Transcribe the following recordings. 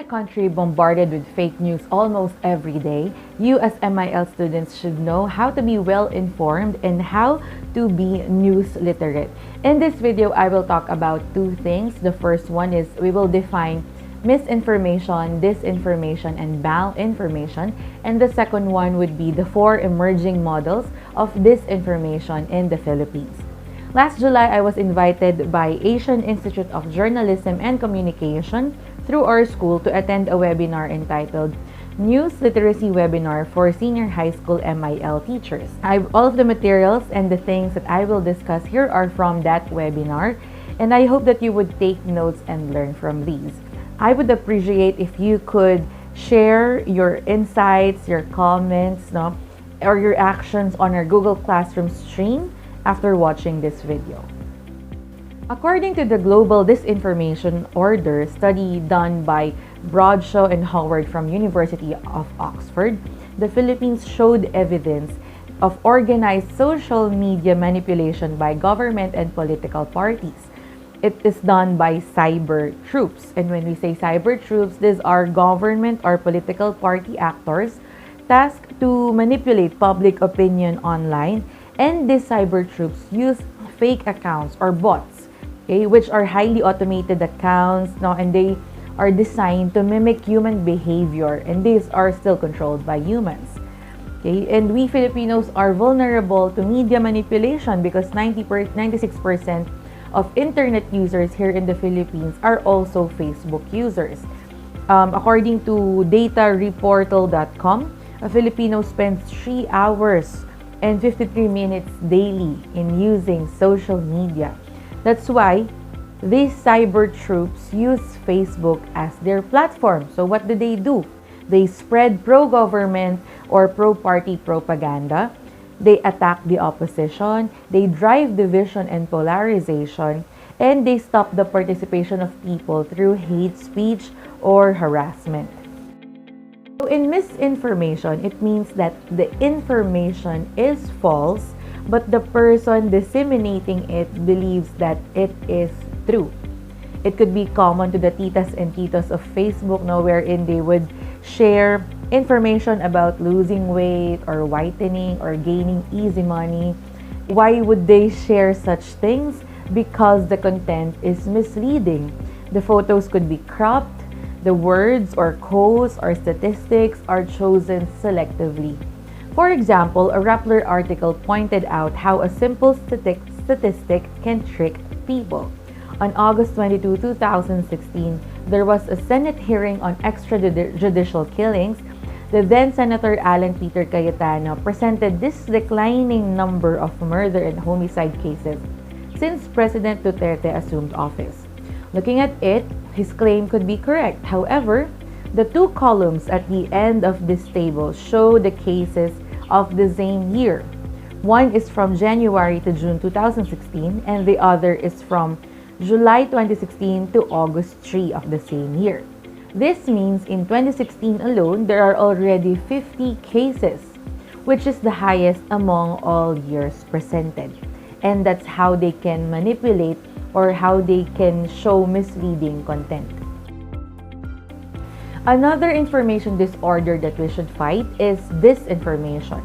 country bombarded with fake news almost every day, you as MIL students should know how to be well informed and how to be news literate. In this video, I will talk about two things. The first one is we will define misinformation, disinformation, and malinformation. And the second one would be the four emerging models of disinformation in the Philippines. Last July, I was invited by Asian Institute of Journalism and Communication through our school to attend a webinar entitled News Literacy Webinar for Senior High School MIL Teachers. All of the materials and the things that I will discuss here are from that webinar, and I hope that you would take notes and learn from these. I would appreciate if you could share your insights, your comments, or your actions on our Google Classroom stream after watching this video. According to the Global Disinformation Order study done by Bradshaw and Howard from University of Oxford, the Philippines showed evidence of organized social media manipulation by government and political parties. It is done by cyber troops. And when we say cyber troops, these are government or political party actors tasked to manipulate public opinion online. And these cyber troops use fake accounts or bots, okay, which are highly automated accounts, and they are designed to mimic human behavior, and these are still controlled by humans. Okay, and we Filipinos are vulnerable to media manipulation because 96% of internet users here in the Philippines are also Facebook users. According to datareportal.com, a Filipino spends 3 hours and 53 minutes daily in using social media. That's why these cyber troops use Facebook as their platform. So what do? They spread pro-government or pro-party propaganda. They attack the opposition. They drive division and polarization. And they stop the participation of people through hate speech or harassment. So in misinformation, it means that the information is false, but the person disseminating it believes that it is true. It could be common to the titas and titos of Facebook, wherein they would share information about losing weight or whitening or gaining easy money. Why would they share such things? Because the content is misleading. The photos could be cropped. The words or quotes or statistics are chosen selectively. For example, a Rappler article pointed out how a simple statistic can trick people. On August 22, 2016, there was a Senate hearing on extrajudicial killings. The then Senator Alan Peter Cayetano presented this declining number of murder and homicide cases since President Duterte assumed office. Looking at it, his claim could be correct. However, the two columns at the end of this table show the cases of the same year. One is from January to June 2016, and the other is from July 2016 to August 3 of the same year. This means in 2016 alone, there are already 50 cases, which is the highest among all years presented. And that's how they can manipulate or how they can show misleading content. Another information disorder that we should fight is disinformation.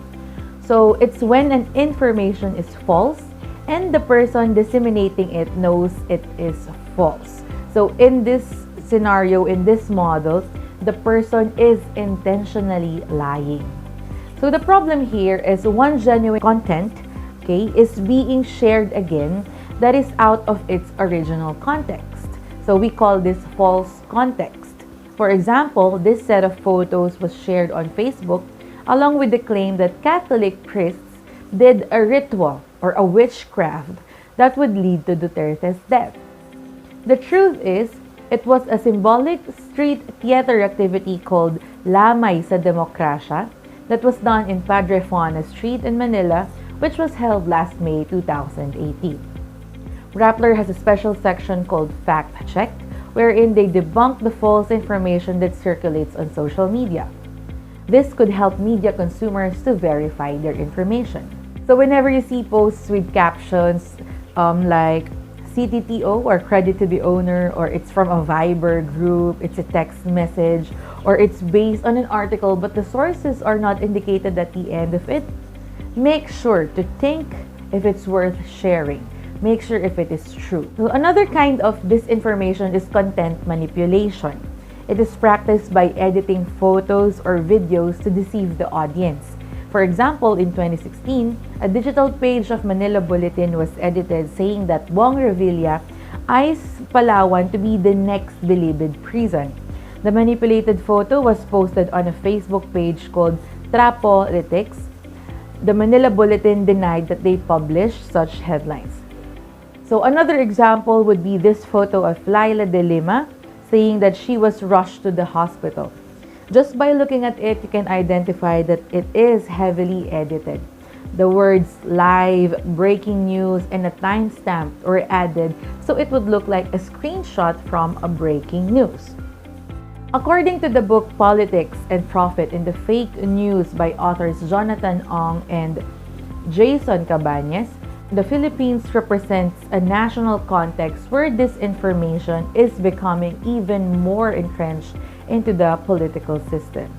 So it's when an information is false and the person disseminating it knows it is false. So in this scenario, in this model, the person is intentionally lying. So the problem here is one genuine content, is being shared again that is out of its original context. So we call this false context. For example, this set of photos was shared on Facebook along with the claim that Catholic priests did a ritual or a witchcraft that would lead to Duterte's death. The truth is, it was a symbolic street theater activity called Lamay sa Demokrasya that was done in Padre Juana Street in Manila, which was held last May 2018. Rappler has a special section called Fact Check, wherein they debunk the false information that circulates on social media. This could help media consumers to verify their information. So whenever you see posts with captions like CTTO, or credit to the owner, or it's from a Viber group, it's a text message, or it's based on an article but the sources are not indicated at the end of it, make sure to think if it's worth sharing. Make sure if it is true. So another kind of disinformation is content manipulation. It is practiced by editing photos or videos to deceive the audience. For example, in 2016, a digital page of Manila Bulletin was edited saying that Bong Revilla eyes Palawan to be the next Bilibid prison. The manipulated photo was posted on a Facebook page called Trapolitics. The Manila Bulletin denied that they published such headlines. So another example would be this photo of Laila de Lima saying that she was rushed to the hospital. Just by looking at it, you can identify that it is heavily edited. The words live, breaking news, and a timestamp were added so it would look like a screenshot from a breaking news. According to the book Politics and Profit in the Fake News by authors Jonathan Ong and Jason Cabañas, the Philippines represents a national context where disinformation is becoming even more entrenched into the political system.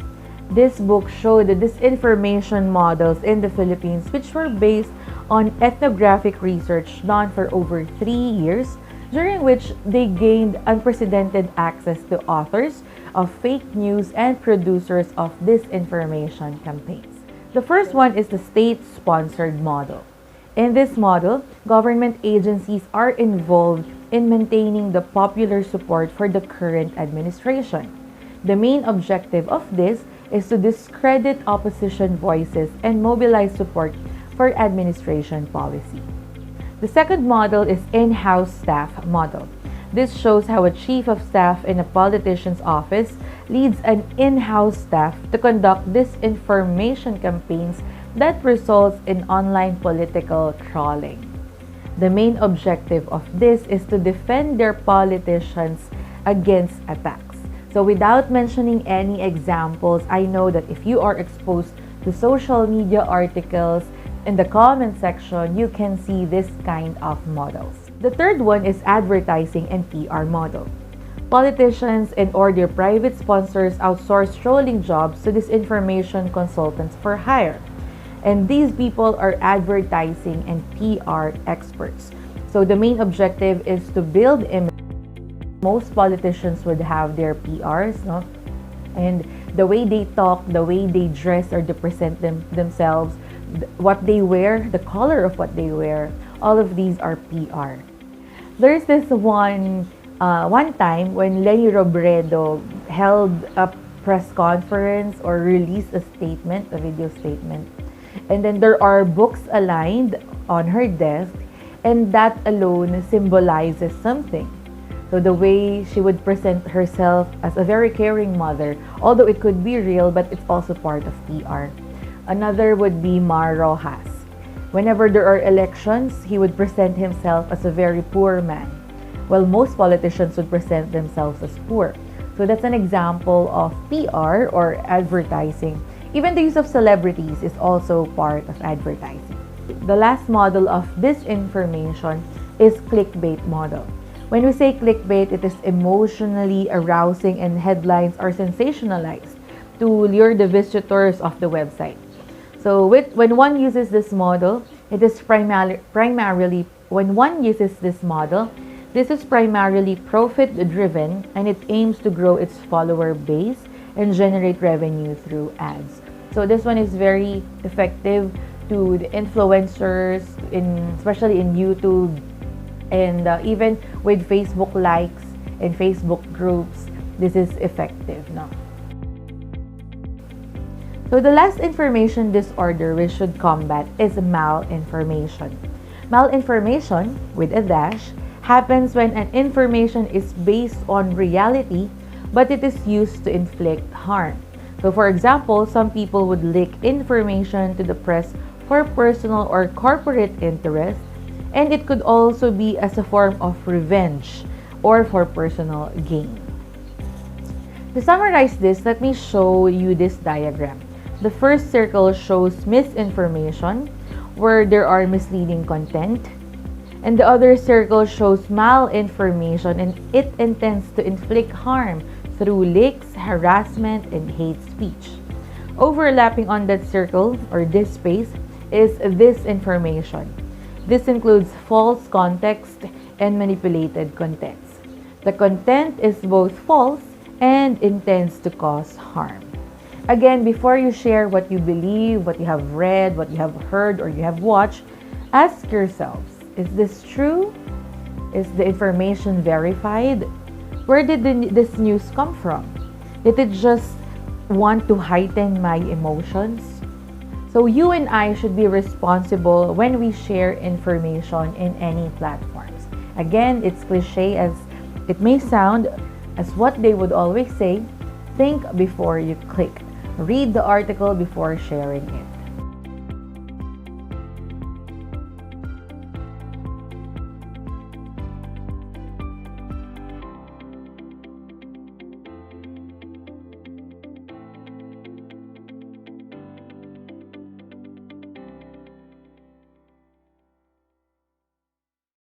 This book showed the disinformation models in the Philippines, which were based on ethnographic research done for over 3 years, during which they gained unprecedented access to authors of fake news and producers of disinformation campaigns. The first one is the state-sponsored model. In this model, government agencies are involved in maintaining the popular support for the current administration. The main objective of this is to discredit opposition voices and mobilize support for administration policy. The second model is in-house staff model. This shows how a chief of staff in a politician's office leads an in-house staff to conduct disinformation campaigns that results in online political trolling. The main objective of this is to defend their politicians against attacks. So without mentioning any examples, I know that if you are exposed to social media articles, in the comment section, you can see this kind of models. The third one is advertising and PR model. Politicians and or their private sponsors outsource trolling jobs to disinformation consultants for hire. And these people are advertising and PR experts. So the main objective is to build image. Most politicians would have their PRs, no? And the way they talk, the way they dress or they present themselves, what they wear, the color of what they wear, all of these are PR. There's this one time when Leni Robredo held a press conference or released a statement, a video statement. And then there are books aligned on her desk, and that alone symbolizes something. So the way she would present herself as a very caring mother, although it could be real, but it's also part of PR. Another would be Mar Rojas. Whenever there are elections, he would present himself as a very poor man, while most politicians would present themselves as poor. So that's an example of PR or advertising. Even the use of celebrities is also part of advertising. The last model of disinformation is clickbait model. When we say clickbait, it is emotionally arousing and headlines are sensationalized to lure the visitors of the website. So when one uses this model, it is primarily profit-driven, and it aims to grow its follower base and generate revenue through ads. So this one is very effective to the influencers, especially in YouTube, and even with Facebook likes and Facebook groups. This is effective now. So the last information disorder we should combat is malinformation. Malinformation, with a dash, happens when an information is based on reality, but it is used to inflict harm. So for example, some people would leak information to the press for personal or corporate interest, and it could also be as a form of revenge or for personal gain. To summarize this, let me show you this diagram. The first circle shows misinformation, where there are misleading content. And the other circle shows malinformation, and it intends to inflict harm through leaks, harassment, and hate speech. Overlapping on that circle or this space is disinformation. This includes false context and manipulated context. The content is both false and intends to cause harm. Again, before you share what you believe, what you have read, what you have heard, or you have watched, ask yourselves, is this true? Is the information verified? Where did this news come from? Did it just want to heighten my emotions? So you and I should be responsible when we share information in any platforms. Again, it's cliche as it may sound, as what they would always say, think before you click. Read the article before sharing it.